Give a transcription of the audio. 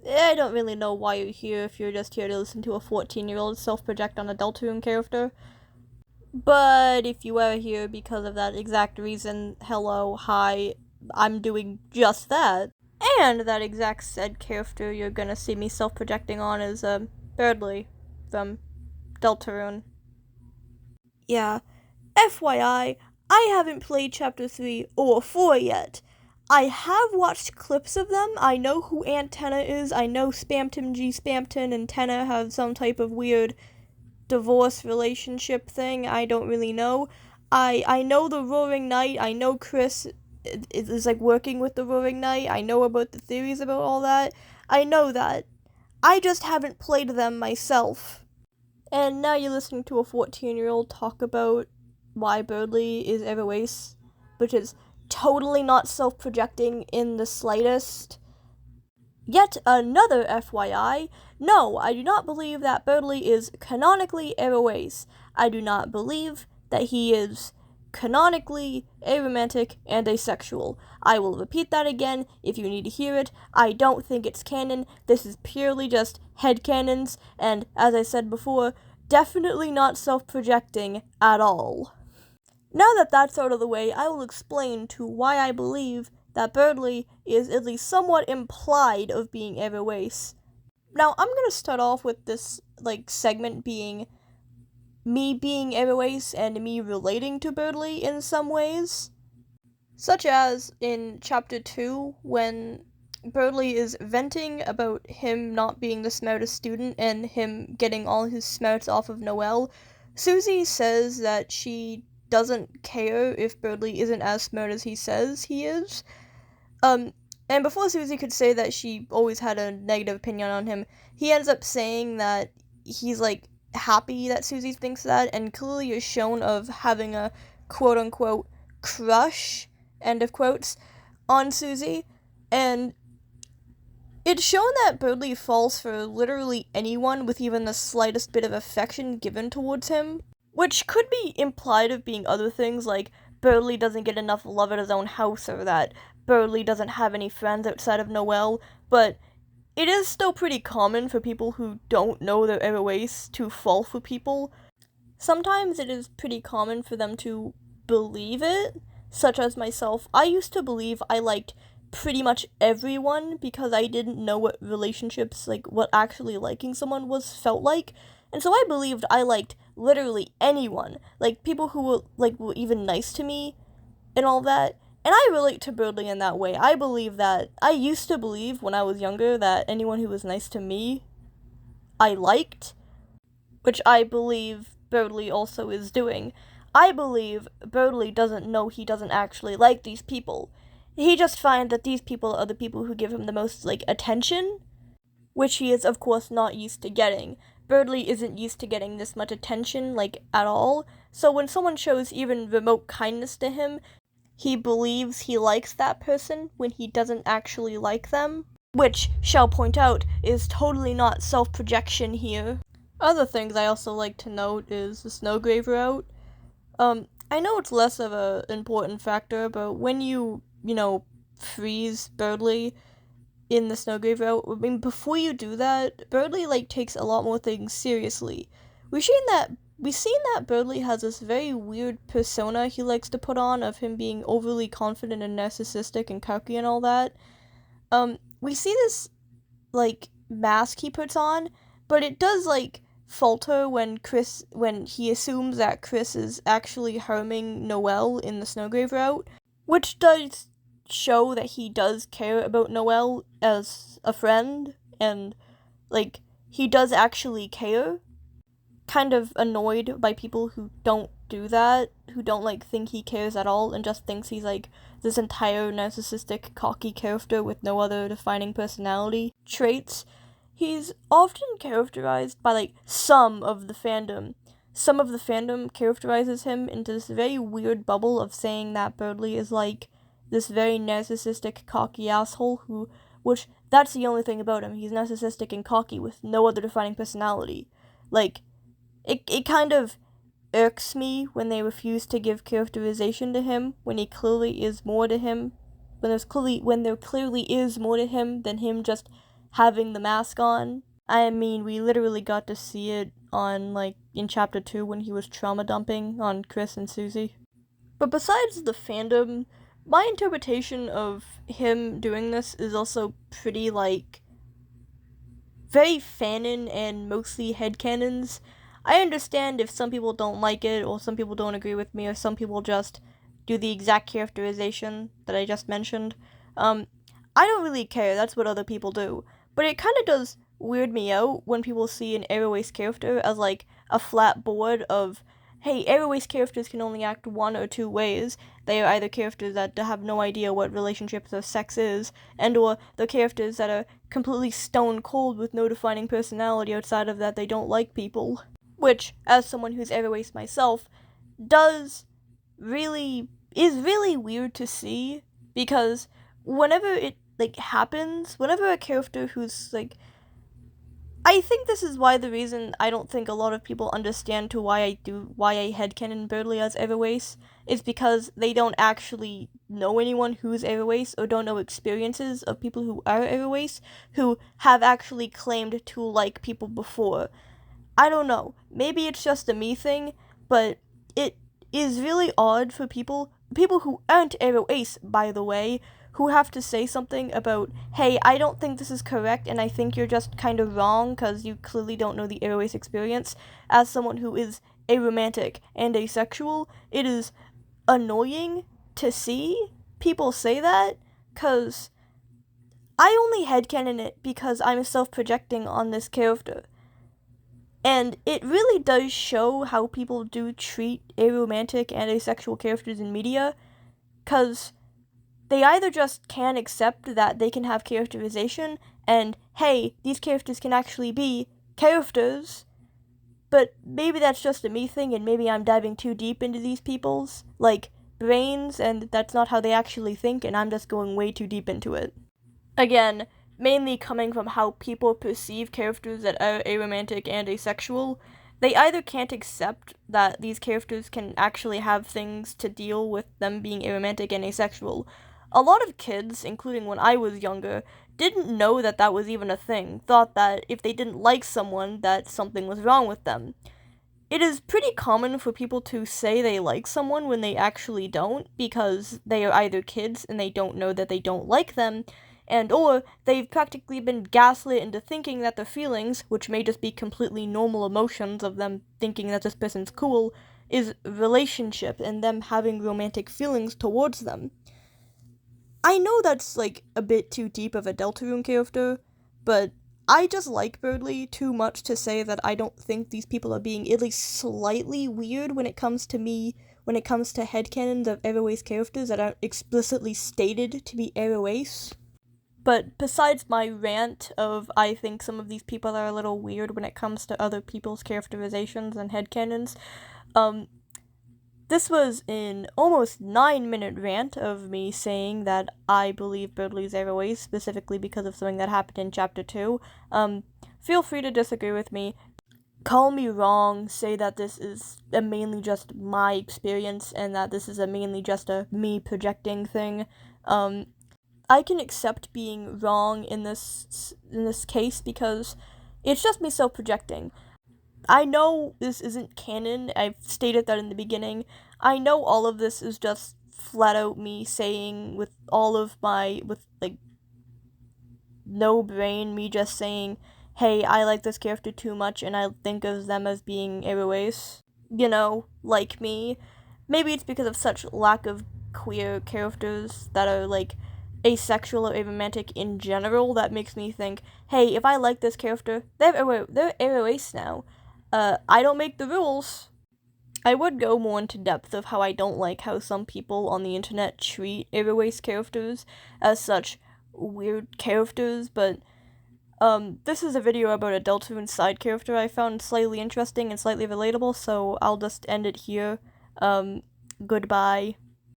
I don't really know why you're here if you're just here to listen to a 14-year-old self-project on a Deltarune character. But if you are here because of that exact reason, hello, hi, I'm doing just that. And that exact said character you're gonna see me self-projecting on is, BERDLY from Deltarune. Yeah, FYI, I haven't played Chapter 3 or 4 yet. I have watched clips of them. I know who Antenna is. I know Spamton G. Spamton and Tenna have some type of weird divorce relationship thing. I don't really know. I know the Roaring Knight. I know Chris is like working with the Roaring Knight. I know about the theories about all that. I know that. I just haven't played them myself. And now you're listening to a 14-year-old talk about why BERDLY is aroace, which is totally not self-projecting in the slightest. Yet another FYI, no, I do not believe that BERDLY is canonically aroace. I do not believe that he is canonically aromantic and asexual. I will repeat that again if you need to hear it. I don't think it's canon. This is purely just headcanons, and as I said before, definitely not self-projecting at all. Now that that's out of the way, I will explain to why I believe that BERDLY is at least somewhat implied of being aroace. Now, I'm gonna start off with this, segment being me being aroace and me relating to BERDLY in some ways. Such as in Chapter 2, when BERDLY is venting about him not being the smartest student and him getting all his smarts off of Noelle, Susie says that she doesn't care if BERDLY isn't as smart as he says he is. And before Susie could say that she always had a negative opinion on him, he ends up saying that he's, happy that Susie thinks that, and clearly is shown of having a quote-unquote crush, end of quotes, on Susie, and it's shown that BERDLY falls for literally anyone with even the slightest bit of affection given towards him, which could be implied of being other things, like BERDLY doesn't get enough love at his own house, or that BERDLY doesn't have any friends outside of Noelle, but it is still pretty common for people who don't know their aroace to fall for people. Sometimes it is pretty common for them to believe it, such as myself. I used to believe I liked pretty much everyone because I didn't know what relationships, what actually liking someone felt like, and so I believed I liked literally anyone, people who were even nice to me, and all that. And I relate to BERDLY in that way. I used to believe when I was younger that anyone who was nice to me, I liked, which I believe BERDLY also is doing. I believe BERDLY doesn't know he doesn't actually like these people. He just finds that these people are the people who give him the most, attention, which he is, of course, not used to getting. BERDLY isn't used to getting this much attention, at all, so when someone shows even remote kindness to him, he believes he likes that person when he doesn't actually like them, which, shall point out, is totally not self-projection here. Other things I also like to note is the Snowgrave route. I know it's less of a important factor, but when you freeze BERDLY in the Snowgrave route, I mean, before you do that, BERDLY, takes a lot more things seriously. We've seen that BERDLY has this very weird persona he likes to put on of him being overly confident and narcissistic and cocky and all that. We see this, mask he puts on, but it does, falter when he assumes that Chris is actually harming Noelle in the Snowgrave route, which does show that he does care about Noelle as a friend, and, he does actually care. Kind of annoyed by people who don't do that, who don't, think he cares at all, and just thinks he's, this entire narcissistic, cocky character with no other defining personality traits. He's often characterized by, some of the fandom. Some of the fandom characterizes him into this very weird bubble of saying that BERDLY is, this very narcissistic, cocky asshole which, that's the only thing about him. He's narcissistic and cocky with no other defining personality. It kind of irks me when they refuse to give characterization to him, when he clearly is more to him, when there clearly is more to him than him just having the mask on. I mean, we literally got to see it on, like, in chapter 2 when he was trauma dumping on Chris and Susie. But besides the fandom, my interpretation of him doing this is also pretty, like, very fanon and mostly headcanons. I understand if some people don't like it, or some people don't agree with me, or some people just do the exact characterization that I just mentioned. I don't really care, that's what other people do. But it kind of does weird me out when people see an aroace character as, like, a flat board of, hey, aroace characters can only act one or two ways. They are either characters that have no idea what relationships or sex is, and or they're characters that are completely stone cold with no defining personality outside of that they don't like people. Which, as someone who's aroace myself, is really weird to see, because whenever it, like, happens, whenever a character who's, like, I think this is the reason I don't think a lot of people understand why I headcanon BERDLY as aroace, is because they don't actually know anyone who's aroace, or don't know experiences of people who are aroace, who have actually claimed to like people before. I don't know, maybe it's just a me thing, but it is really odd for people who aren't aroace, by the way, who have to say something about, hey, I don't think this is correct, and I think you're just kind of wrong, because you clearly don't know the aroace experience. As someone who is aromantic and asexual, it is annoying to see people say that, because I only headcanon it because I'm self-projecting on this character. And it really does show how people do treat aromantic and asexual characters in media, because they either just can't accept that they can have characterization, and, hey, these characters can actually be characters, but maybe that's just a me thing, and maybe I'm diving too deep into these people's, like, brains, and that's not how they actually think, and I'm just going way too deep into it. Again, mainly coming from how people perceive characters that are aromantic and asexual, they either can't accept that these characters can actually have things to deal with them being aromantic and asexual. A lot of kids, including when I was younger, didn't know that that was even a thing, thought that if they didn't like someone, that something was wrong with them. It is pretty common for people to say they like someone when they actually don't, because they are either kids and they don't know that they don't like them, and or they've practically been gaslit into thinking that their feelings, which may just be completely normal emotions of them thinking that this person's cool, is relationship and them having romantic feelings towards them. I know that's, like, a bit too deep of a Deltarune character, but I just like BERDLY too much to say that I don't think these people are being at least slightly weird when it comes to headcanons of aroace characters that aren't explicitly stated to be aroace. But besides my rant of I think some of these people are a little weird when it comes to other people's characterizations and headcanons, this was an almost 9-minute rant of me saying that I believe BERDLY's aroace, specifically because of something that happened in Chapter 2. Feel free to disagree with me. Call me wrong, say that this is mainly just my experience, and that this is mainly just a me projecting thing. I can accept being wrong in this case, because it's just me self-projecting. I know this isn't canon, I've stated that in the beginning. I know all of this is just flat out me saying with no brain, me just saying, hey, I like this character too much and I think of them as being aroace. You know, like me. Maybe it's because of such lack of queer characters that are, like, asexual or aromantic in general that makes me think, hey, if I like this character, they're aroace now. I don't make the rules. I would go more into depth of how I don't like how some people on the internet treat aroace characters as such weird characters, but this is a video about a Deltarune side character I found slightly interesting and slightly relatable, so I'll just end it here. Goodbye.